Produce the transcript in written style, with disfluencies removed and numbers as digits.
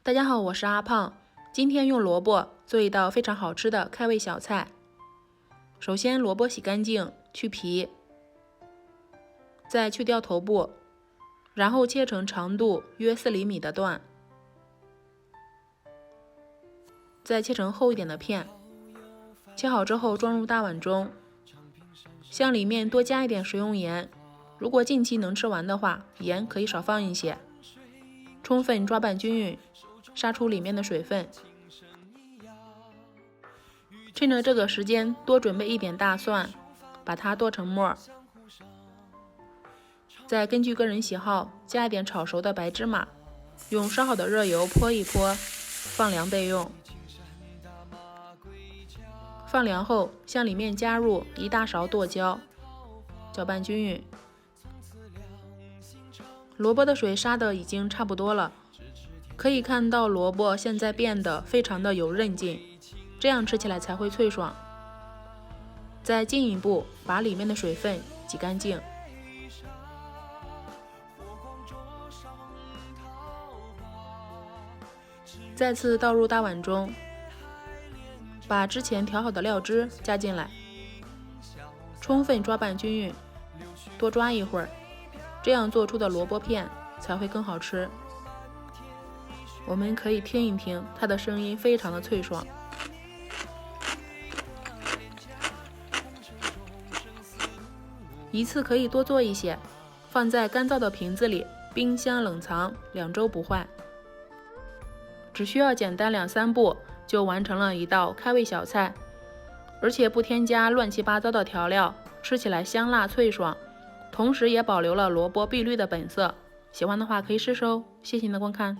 大家好，我是阿胖，今天用萝卜做一道非常好吃的开胃小菜。首先，萝卜洗干净，去皮，再去掉头部，然后切成长度约4厘米的段，再切成厚一点的片。切好之后装入大碗中，向里面多加一点食用盐，如果近期能吃完的话，盐可以少放一些。充分抓拌均匀，杀出里面的水分。趁着这个时间多准备一点大蒜，把它剁成末，再根据个人喜好加一点炒熟的白芝麻，用烧好的热油泼一泼，放凉备用。放凉后，向里面加入1大勺剁椒，搅拌均匀。萝卜的水杀的已经差不多了，可以看到萝卜现在变得非常的有韧劲，这样吃起来才会脆爽。再进一步把里面的水分挤干净。再次倒入大碗中，把之前调好的料汁加进来，充分抓拌均匀，多抓一会儿，这样做出的萝卜片才会更好吃。我们可以听一听它的声音，非常的脆爽。一次可以多做一些，放在干燥的瓶子里，冰箱冷藏2周不坏。只需要简单2-3步就完成了一道开胃小菜，而且不添加乱七八糟的调料，吃起来香辣脆爽，同时也保留了萝卜碧绿的本色。喜欢的话可以试试哦。谢谢你的观看。